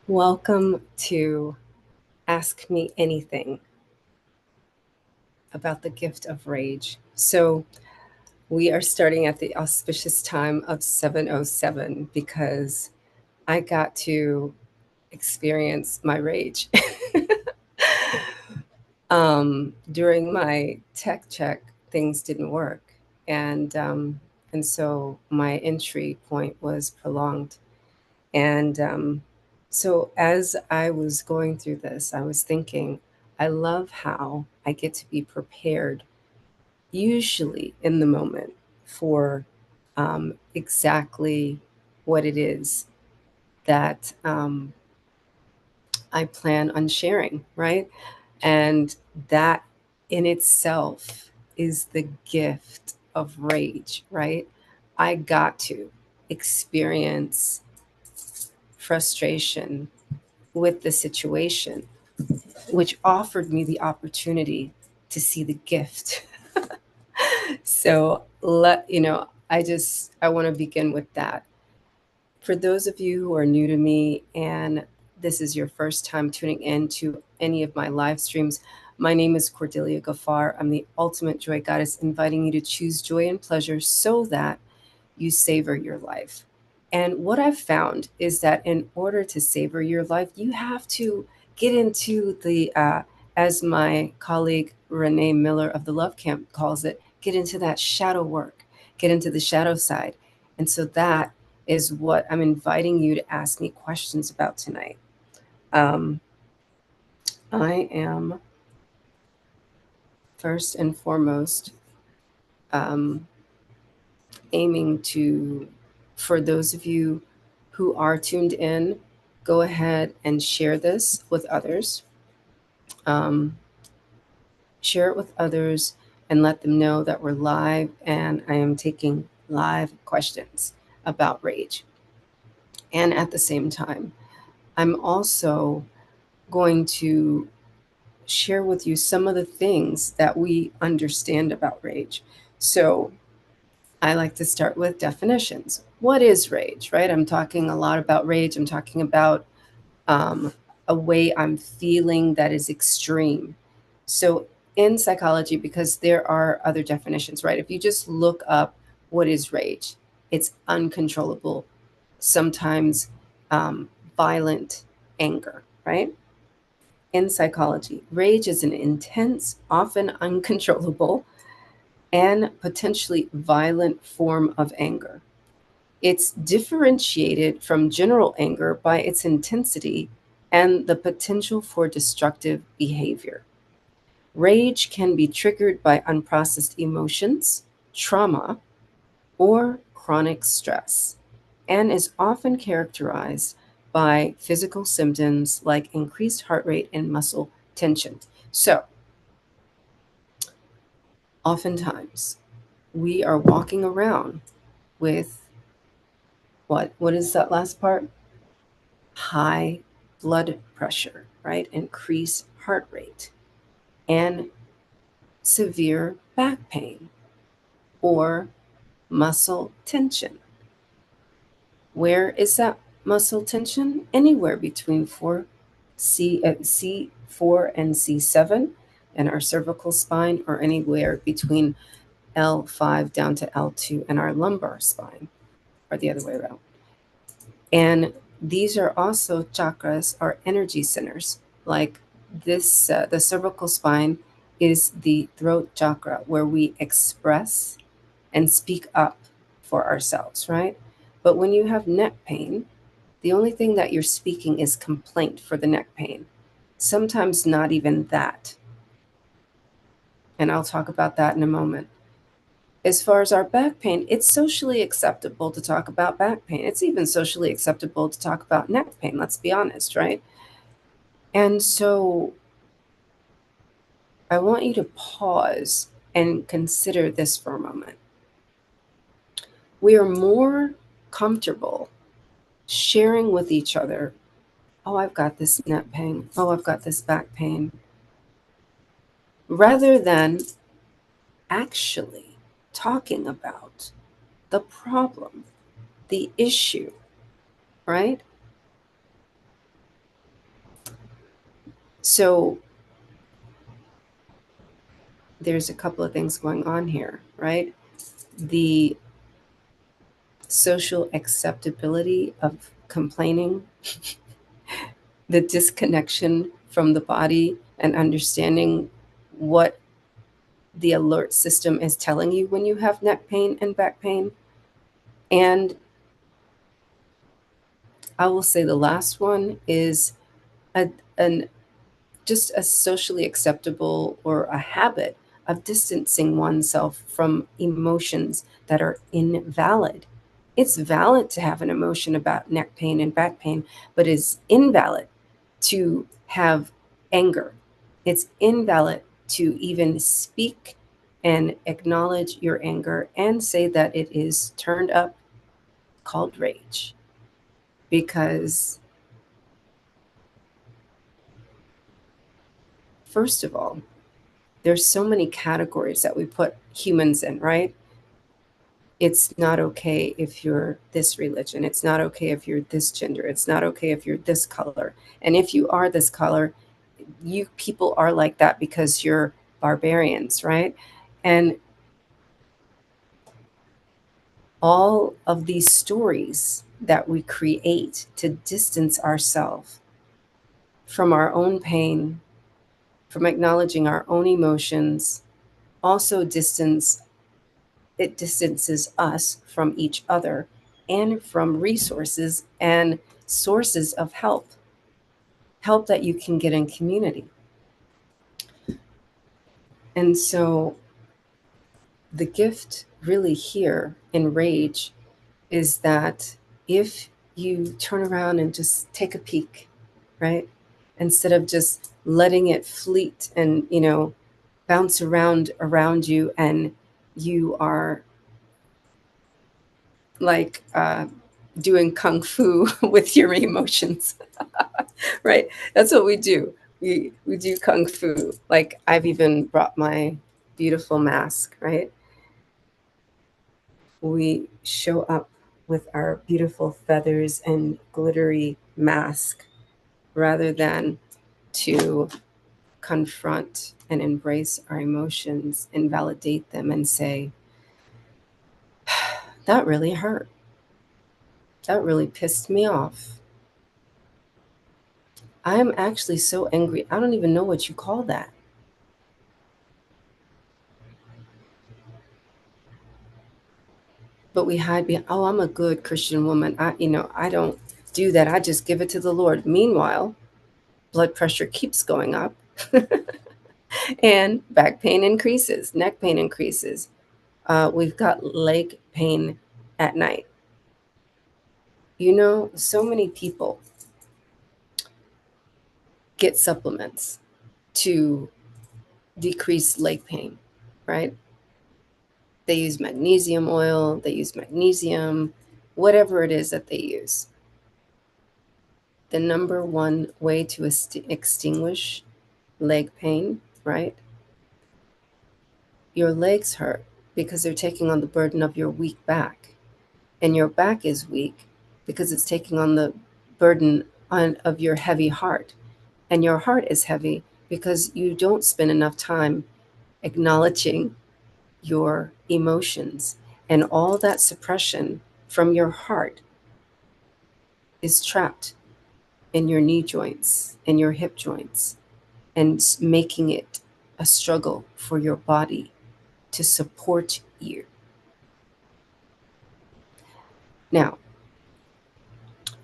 Welcome to Ask Me Anything about the gift of rage. So, we are starting at the auspicious time of 7:07 because I got to experience my rage. During my tech check, things didn't work. And so my entry point was prolonged. And as I was going through this, I was thinking, I love how I get to be prepared, usually in the moment, for exactly what it is that I plan on sharing, right? And that in itself is the gift of rage, right? I got to experience frustration with the situation, which offered me the opportunity to see the gift. So I want to begin with that. For those of you who are new to me and this is your first time tuning in to any of my live streams, my name is Cordelia Gafar. I'm the ultimate joy goddess, inviting you to choose joy and pleasure so that you savor your life. And what I've found is that in order to savor your life, you have to get into as my colleague Renee Miller of the Love Camp calls it, get into that shadow work, get into the shadow side. And so that is what I'm inviting you to ask me questions about tonight. Um, I am first and foremost um, aiming to, for those of you who are tuned in, go ahead and share this with others. Um, Share it with others and let them know that we're live and I am taking live questions about rage. And at the same time, I'm also going to share with you some of the things that we understand about rage. So I like to start with definitions. What is rage, right? I'm talking a lot about rage. I'm talking about um, a way I'm feeling that is extreme. So, in psychology, because there are other definitions, right? If you just look up what is rage, it's uncontrollable, sometimes um, violent anger, right? In psychology, rage is an intense, often uncontrollable, and potentially violent form of anger. It's differentiated from general anger by its intensity and the potential for destructive behavior. Rage can be triggered by unprocessed emotions, trauma, or chronic stress, and is often characterized by physical symptoms like increased heart rate and muscle tension. So, oftentimes, we are walking around with what? What is that last part? High blood pressure, right? Increased heart rate and severe back pain or muscle tension. Where is that muscle tension? Anywhere between C4 and C7 in our cervical spine, or anywhere between L5 down to L2 in our lumbar spine, or the other way around. And these are also chakras or energy centers. Like the cervical spine is the throat chakra where we express and speak up for ourselves, right? But when you have neck pain, the only thing that you're speaking is complaint for the neck pain. Sometimes not even that. And I'll talk about that in a moment. As far as our back pain, it's socially acceptable to talk about back pain. It's even socially acceptable to talk about neck pain, let's be honest, right? And so I want you to pause and consider this for a moment. We are more comfortable sharing with each other, oh, I've got this neck pain, oh, I've got this back pain, rather than actually talking about the problem, the issue, right? So there's a couple of things going on here, right? The social acceptability of complaining, the disconnection from the body, and understanding what the alert system is telling you when you have neck pain and back pain. And I will say the last one is a, an just a socially acceptable or a habit of distancing oneself from emotions that are invalid. It's valid to have an emotion about neck pain and back pain, but it's invalid to have anger. It's invalid to even speak and acknowledge your anger and say that it is turned up, called rage. Because, first of all, there's so many categories that we put humans in, right? It's not okay if you're this religion. It's not okay if you're this gender. It's not okay if you're this color. And if you are this color, you people are like that because you're barbarians, right? And all of these stories that we create to distance ourselves from our own pain, from acknowledging our own emotions, also distances us from each other and from resources and sources of help that you can get in community. And so the gift really here in rage is that if you turn around and just take a peek, right? Instead of just letting it fleet and, bounce around you, and you are like doing kung fu with your emotions, right? That's what we do. We do kung fu. Like, I've even brought my beautiful mask, right? We show up with our beautiful feathers and glittery mask rather than to confront and embrace our emotions and validate them and say, that really hurt. That really pissed me off. I am actually so angry. I don't even know what you call that. But we hide behind, oh, I'm a good Christian woman. I don't do that. I just give it to the Lord. Meanwhile, blood pressure keeps going up and back pain increases, neck pain increases. We've got leg pain at night. So many people get supplements to decrease leg pain, right? They use magnesium oil, they use magnesium, whatever it is that they use. The number one way to extinguish leg pain, right? Your legs hurt because they're taking on the burden of your weak back. And your back is weak because it's taking on the burden of your heavy heart. And your heart is heavy because you don't spend enough time acknowledging your emotions. And all that suppression from your heart is trapped in your knee joints and your hip joints, and making it a struggle for your body to support you. Now,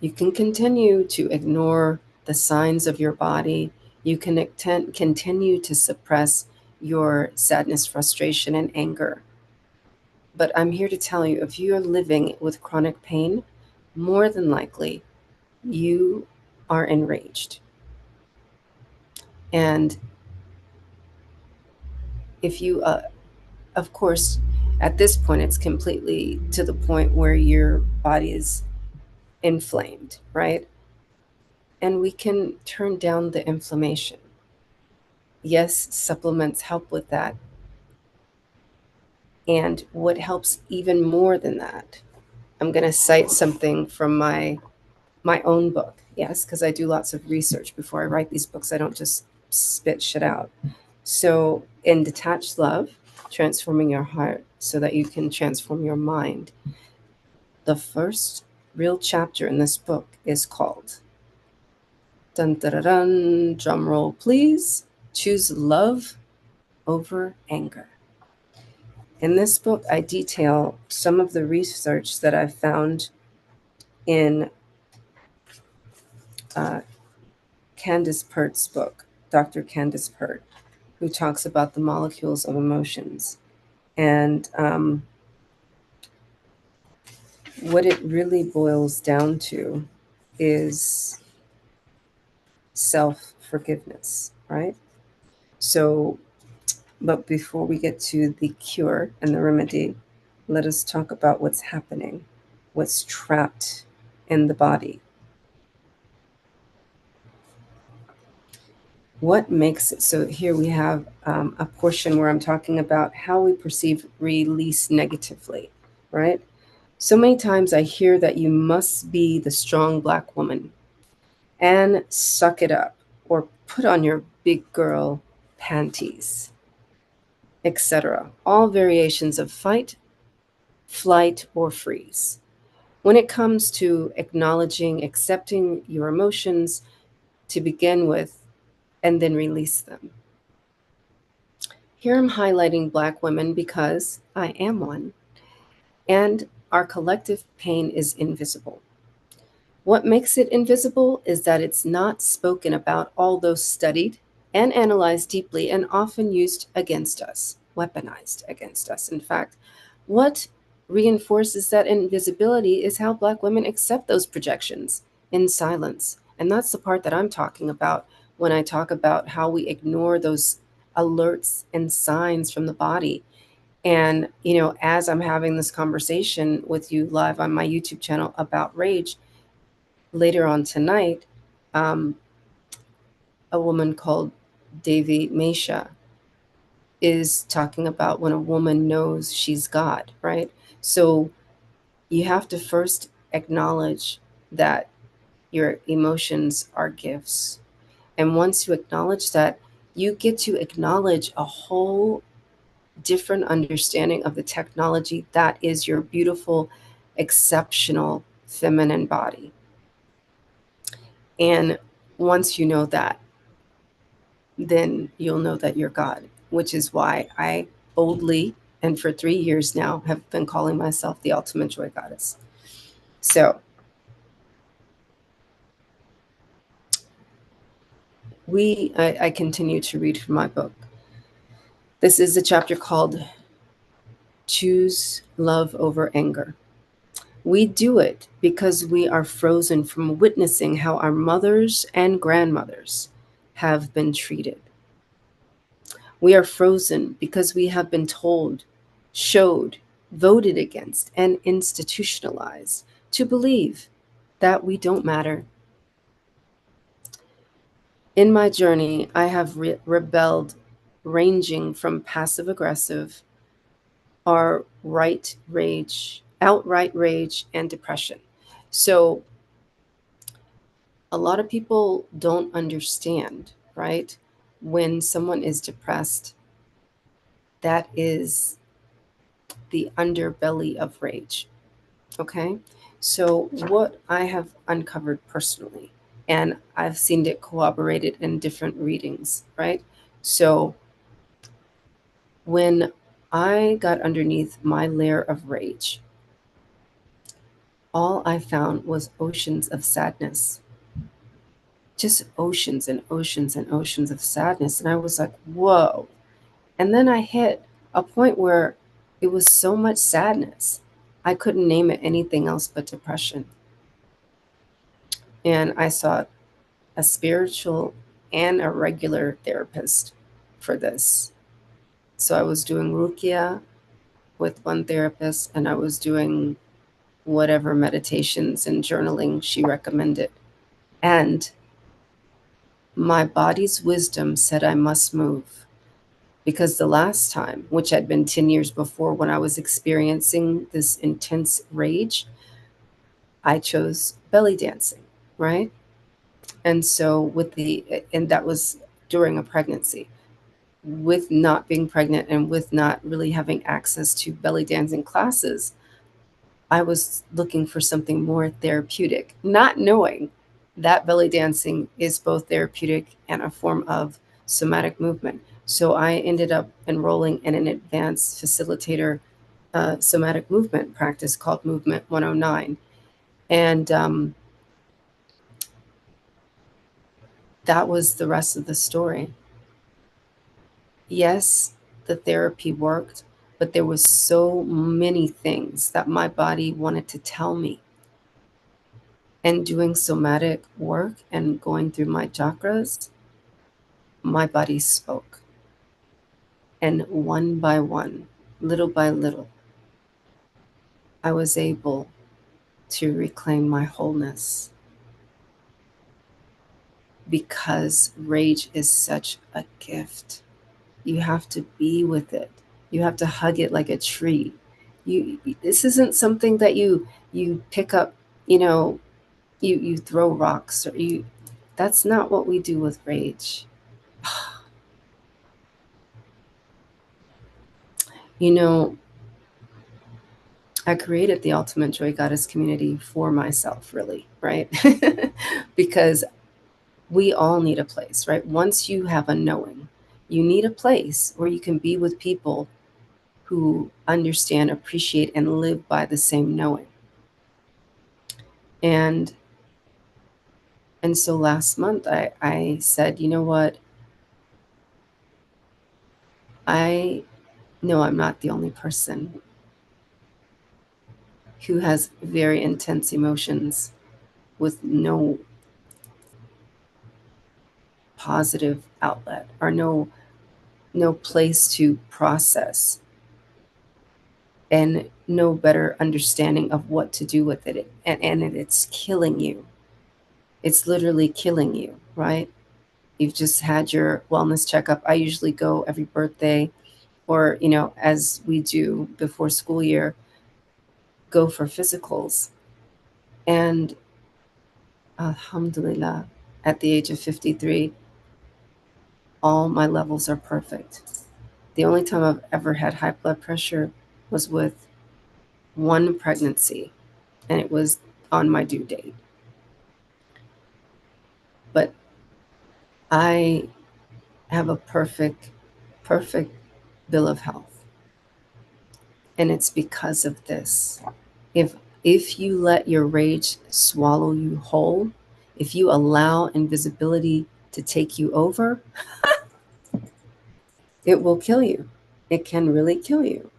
you can continue to ignore the signs of your body. You can continue to suppress your sadness, frustration, and anger. But I'm here to tell you, if you're living with chronic pain, more than likely you are enraged. And if you, of course, at this point, it's completely to the point where your body is inflamed, right? And we can turn down the inflammation. Yes, supplements help with that. And what helps even more than that, I'm going to cite something from my own book. Yes, because I do lots of research before I write these books. I don't just spit shit out. So in Detached Love, Transforming Your Heart so that you can transform your mind, the first real chapter in this book is called, dun dun dun, dun, drum roll please, Choose Love Over Anger. In this book, I detail some of the research that I found in Candace Pert's book, Dr. Candace Pert, who talks about the molecules of emotions. And what it really boils down to is self-forgiveness, right? So, but before we get to the cure and the remedy, let us talk about what's happening, what's trapped in the body. What makes it so? Here we have a portion where I'm talking about how we perceive release negatively, right? So many times I hear that you must be the strong Black woman and suck it up or put on your big girl panties, etc. All variations of fight, flight, or freeze. When it comes to acknowledging, accepting your emotions to begin with, and then release them. Here I'm highlighting Black women because I am one, and our collective pain is invisible. What makes it invisible is that it's not spoken about, although studied and analyzed deeply and often used against us, weaponized against us. In fact, what reinforces that invisibility is how Black women accept those projections in silence. And that's the part that I'm talking about when I talk about how we ignore those alerts and signs from the body. And, as I'm having this conversation with you live on my YouTube channel about rage, later on tonight, a woman called Devi Mesha is talking about when a woman knows she's God, right? So you have to first acknowledge that your emotions are gifts. And once you acknowledge that, you get to acknowledge a whole different understanding of the technology that is your beautiful, exceptional feminine body. And once you know that, then you'll know that you're God, which is why I boldly, and for 3 years now, have been calling myself the ultimate joy goddess. So I continue to read from my book. This is a chapter called Choose Love Over Anger. We do it because we are frozen from witnessing how our mothers and grandmothers have been treated. We are frozen because we have been told, showed, voted against, and institutionalized to believe that we don't matter. In my journey, I have rebelled, ranging from passive aggressive or outright rage, and depression. So a lot of people don't understand, right? When someone is depressed, that is the underbelly of rage. Okay. So, what I have uncovered personally, and I've seen it corroborated in different readings, right? So, when I got underneath my layer of rage, all I found was oceans of sadness, just oceans and oceans and oceans of sadness. And I was like, whoa. And then I hit a point where it was so much sadness, I couldn't name it anything else but depression. And I sought a spiritual and a regular therapist for this. So I was doing Rukia with one therapist, and I was doing whatever meditations and journaling she recommended. And my body's wisdom said I must move, because the last time, which had been 10 years before when I was experiencing this intense rage, I chose belly dancing, right? And so and that was during a pregnancy. With not being pregnant and with not really having access to belly dancing classes, I was looking for something more therapeutic, not knowing that belly dancing is both therapeutic and a form of somatic movement. So I ended up enrolling in an advanced facilitator somatic movement practice called Movement 109. And that was the rest of the story. Yes, the therapy worked, but there was so many things that my body wanted to tell me. And doing somatic work and going through my chakras, my body spoke. And one by one, little by little, I was able to reclaim my wholeness, because rage is such a gift. You have to be with it. You have to hug it like a tree. This isn't something that you pick up, you know, you throw rocks, or you that's not what we do with rage. You know, I created the Ultimate Joy Goddess community for myself, really, right? Because we all need a place, right? Once you have a knowing, you need a place where you can be with people who understand, appreciate, and live by the same knowing. And so last month I said, you know what? I know I'm not the only person who has very intense emotions with no positive outlet, or no place to process, and no better understanding of what to do with it. And it's killing you. It's literally killing you, right? You've just had your wellness checkup. I usually go every birthday, or, as we do before school year, go for physicals. And alhamdulillah, at the age of 53, all my levels are perfect. The only time I've ever had high blood pressure was with one pregnancy, and it was on my due date. But I have a perfect, perfect bill of health. And it's because of this. If you let your rage swallow you whole, if you allow invisibility to take you over, it will kill you. It can really kill you.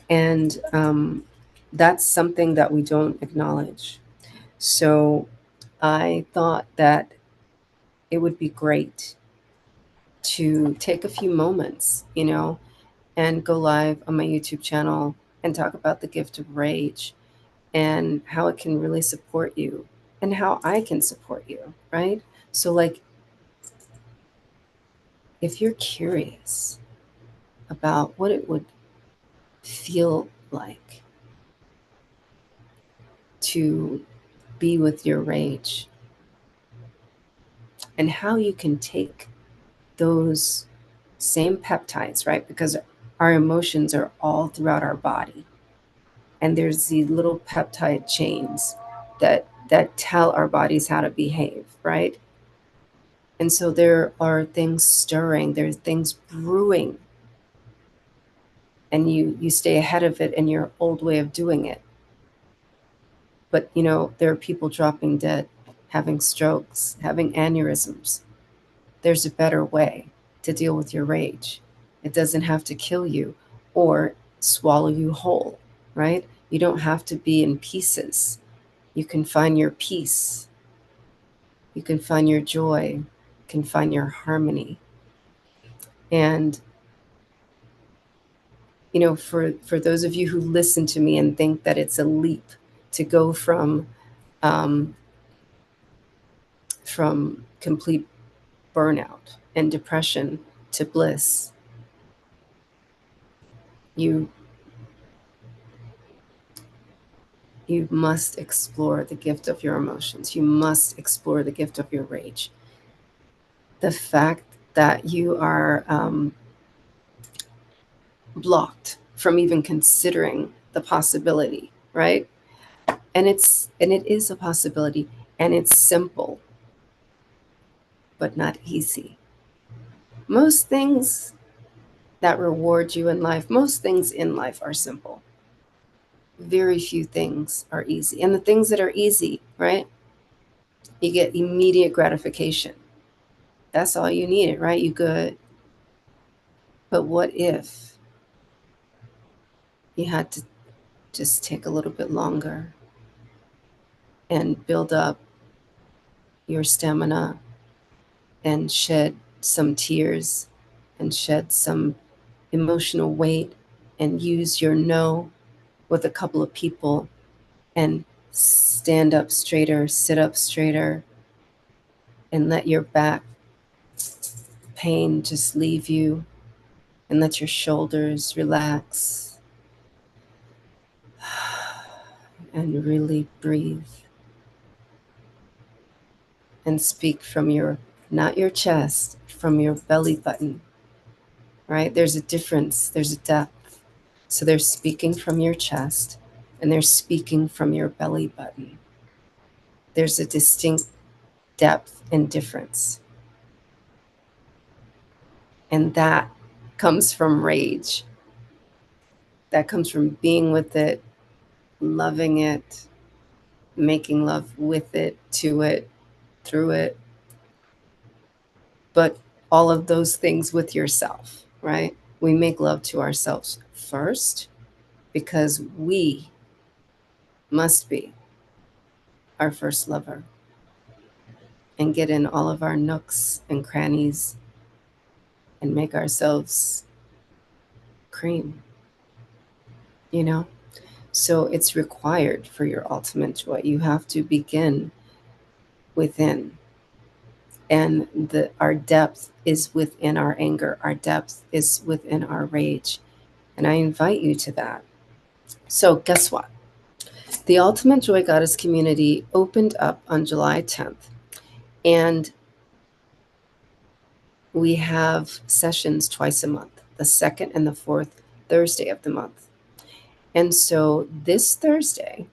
And that's something that we don't acknowledge. So I thought that it would be great to take a few moments, and go live on my YouTube channel and talk about the gift of rage and how it can really support you and how I can support you, right? So, like, if you're curious about what it would feel like to be with your rage and how you can take those same peptides, right? Because our emotions are all throughout our body. And there's the little peptide chains that tell our bodies how to behave, right? And so there are things stirring, there's things brewing, and you stay ahead of it in your old way of doing it. But there are people dropping dead, having strokes, having aneurysms. There's a better way to deal with your rage. It doesn't have to kill you or swallow you whole, right? You don't have to be in pieces. You can find your peace. You can find your joy. You can find your harmony. And for those of you who listen to me and think that it's a leap to go um, from complete burnout and depression to bliss, you You must explore the gift of your emotions. You must explore the gift of your rage. The fact that you are blocked from even considering the possibility, right? And it is a possibility, and it's simple, but not easy. Most things that reward you in life, most things in life are simple. Very few things are easy. And the things that are easy, right? You get immediate gratification. That's all you needed, right? You good. But what if you had to just take a little bit longer and build up your stamina and shed some tears and shed some emotional weight and use your no with a couple of people and stand up straighter, sit up straighter, and let your back pain just leave you and let your shoulders relax and really breathe and speak from your, not your chest, from your belly button, right? There's a difference, there's a depth. So they're speaking from your chest and they're speaking from your belly button. There's a distinct depth and difference. And that comes from rage. That comes from being with it, loving it, making love with it, to it, through it. But all of those things with yourself, right? We make love to ourselves first because we must be our first lover and get in all of our nooks and crannies and make ourselves cream, you know? So it's required for your ultimate joy. You have to begin within. And our depth is within our anger. Our depth is within our rage. And I invite you to that. So guess what? The Ultimate Joy Goddess community opened up on July 10th. And we have sessions twice a month, the second and the fourth Thursday of the month. And so this Thursday,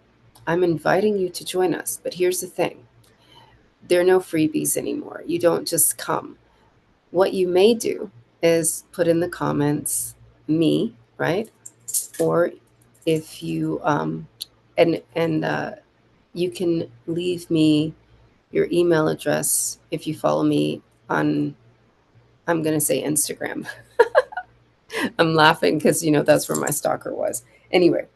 I'm inviting you to join us. But here's the thing. There are no freebies anymore. You don't just come. What you may do is put in the comments me, right? Or if you you can leave me your email address if you follow me on, I'm going to say Instagram. I'm laughing because that's where my stalker was. Anyway,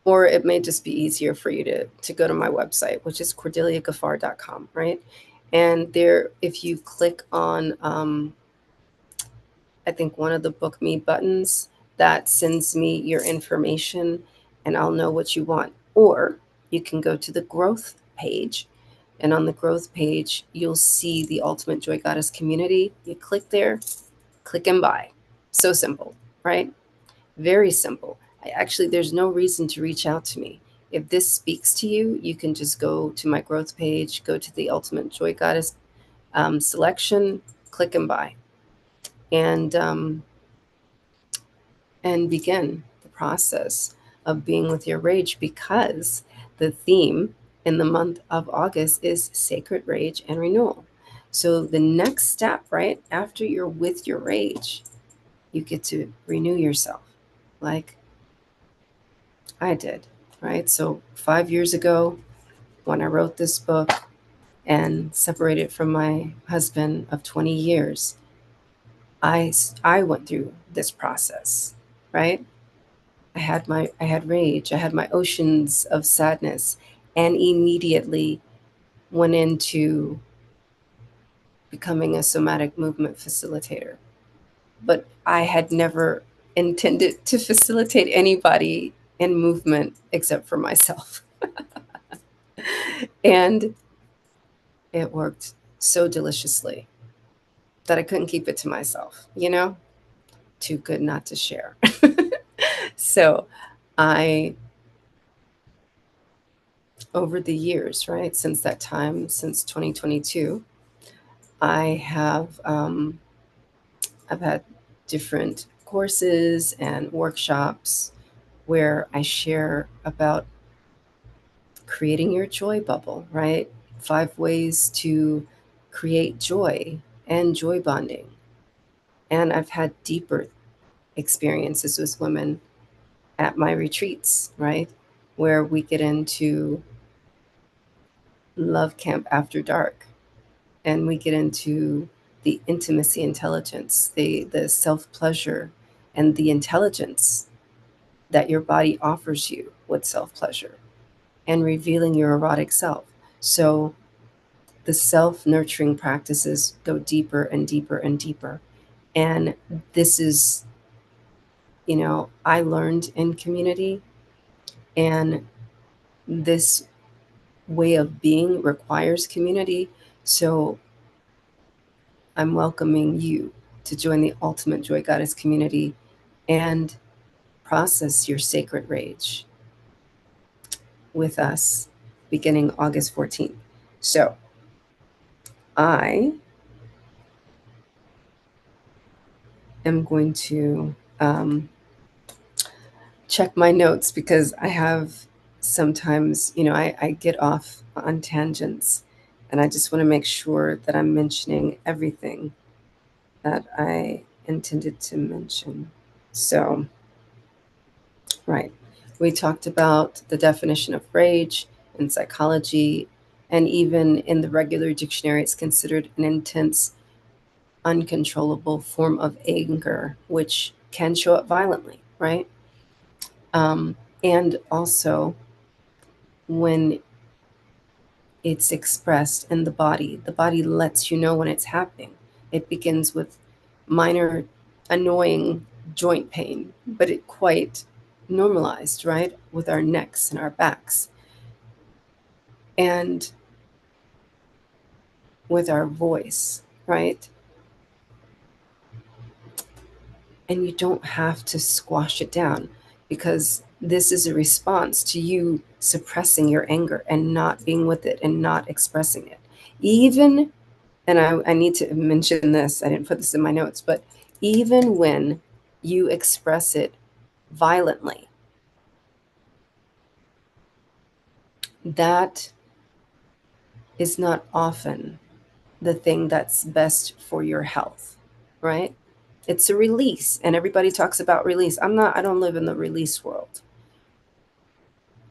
or it may just be easier for you to go to my website, which is cordeliagaffar.com, right? And there, if you click on, I think one of the book me buttons, that sends me your information and I'll know what you want. Or you can go to the growth page. And on the growth page, you'll see the Ultimate Joy Goddess community. You click there, click and buy. So simple, right? Very simple. Actually, there's no reason to reach out to me. If this speaks to you, you can just go to my growth page, go to the Ultimate Joy Goddess selection, click and buy, and begin the process of being with your rage, because the theme in the month of August is sacred rage and renewal. So the next step, right after you're with your rage, you get to renew yourself like I did, right? So 5 years ago, when I wrote this book and separated from my husband of 20 years, I went through this process, right? I had rage, I had my oceans of sadness, and immediately went into becoming a somatic movement facilitator. But I had never intended to facilitate anybody in movement except for myself. And it worked so deliciously that I couldn't keep it to myself, too good not to share. So I over the years, right, since that time, since 2022, I have I've had different courses and workshops where I share about creating your joy bubble, right? 5 ways to create joy and joy bonding. And I've had deeper experiences with women at my retreats, right? Where we get into love camp after dark and we get into the intimacy intelligence, the self pleasure, and the intelligence that your body offers you with self pleasure and revealing your erotic self. So the self nurturing practices go deeper and deeper and deeper. And this is, I learned in community, and this way of being requires community. So I'm welcoming you to join the Ultimate Joy Goddess community and process your sacred rage with us beginning August 14th. So I am going to check my notes because I have sometimes, I get off on tangents and I just want to make sure that I'm mentioning everything that I intended to mention. So, right. We talked about the definition of rage in psychology, and even in the regular dictionary, it's considered an intense, uncontrollable form of anger, which can show up violently, right? And also, when it's expressed in the body lets you know when it's happening. It begins with minor, annoying joint pain, but it quite normalized, right? With our necks and our backs. And with our voice, right? And you don't have to squash it down because this is a response to you suppressing your anger and not being with it and not expressing it. Even, and I need to mention this, I didn't put this in my notes, but even when you express it violently, that is not often the thing that's best for your health, right? It's a release, and everybody talks about release. I don't live in the release world.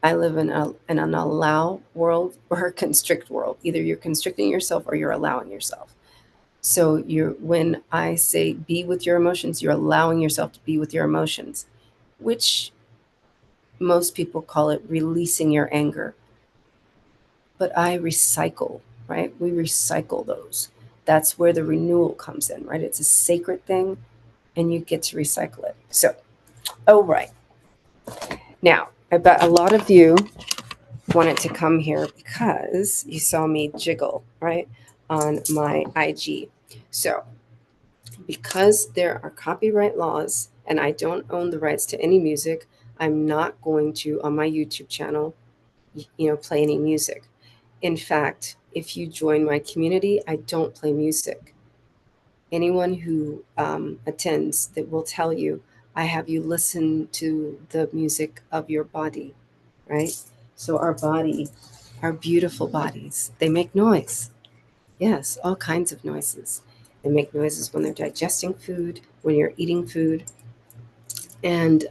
I live in an allow world or a constrict world. Either you're constricting yourself or you're allowing yourself. So when I say be with your emotions, you're allowing yourself to be with your emotions, which most people call it releasing your anger. But I recycle, right? We recycle those. That's where the renewal comes in, right? It's a sacred thing and you get to recycle it. So, oh, right. Now, I bet a lot of you wanted to come here because you saw me jiggle, right, on my IG. So, because there are copyright laws and I don't own the rights to any music, I'm not going to, on my YouTube channel, play any music. In fact, if you join my community, I don't play music. Anyone who attends that will tell you, I have you listen to the music of your body, right? So our beautiful bodies, they make noise. Yes, all kinds of noises. They make noises when they're digesting food, when you're eating food, and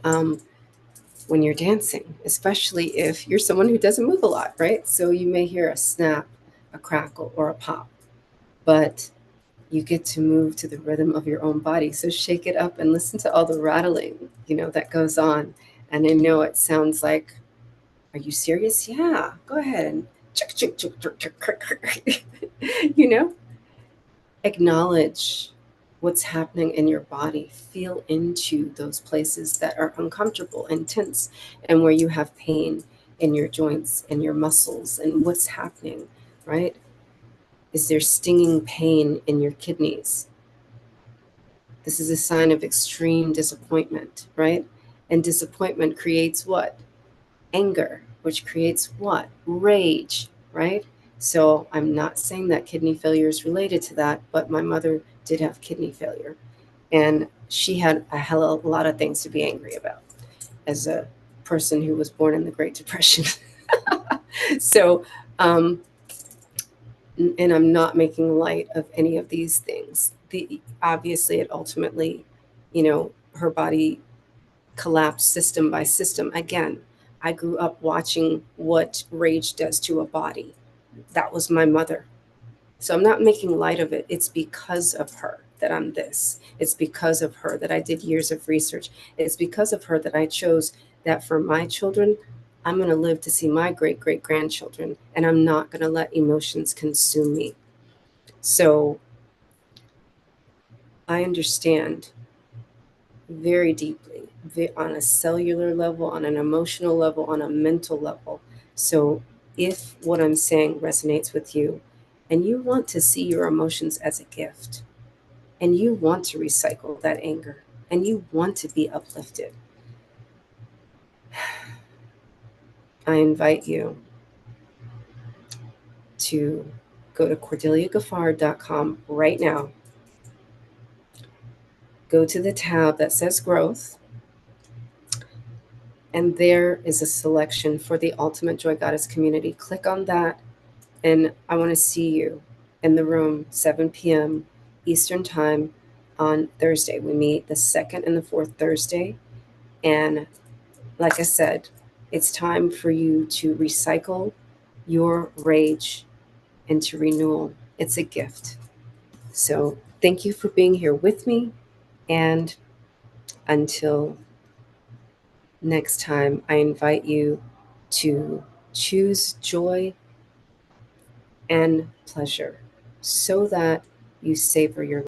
when you're dancing, especially if you're someone who doesn't move a lot, right? So you may hear a snap, a crackle, or a pop, but you get to move to the rhythm of your own body. So shake it up and listen to all the rattling, that goes on. And I know it sounds like, are you serious? Yeah, go ahead and you know, acknowledge what's happening in your body. Feel into those places that are uncomfortable and tense and where you have pain in your joints and your muscles and what's happening, right? Is there stinging pain in your kidneys? This is a sign of extreme disappointment, right? And disappointment creates what? Anger, which creates what? Rage, right? So I'm not saying that kidney failure is related to that, but my mother did have kidney failure. And she had a hell of a lot of things to be angry about as a person who was born in the Great Depression. So, and I'm not making light of any of these things. Obviously, it ultimately, her body collapsed system by system. Again, I grew up watching what rage does to a body. That was my mother. So I'm not making light of it. It's because of her that I'm this. It's because of her that I did years of research. It's because of her that I chose that for my children, I'm going to live to see my great great grandchildren, and I'm not going to let emotions consume me. So I understand very deeply on a cellular level, on an emotional level, on a mental level. So if what I'm saying resonates with you and you want to see your emotions as a gift and you want to recycle that anger and you want to be uplifted, I invite you to go to CordeliaGaffard.com right now. Go to the tab that says growth, and there is a selection for the Ultimate Joy Goddess community. Click on that, and I want to see you in the room 7 p.m. Eastern Time on Thursday. We meet the second and the fourth Thursday. And like I said, it's time for you to recycle your rage into renewal. It's a gift. So thank you for being here with me. And until next time, I invite you to choose joy and pleasure so that you savor your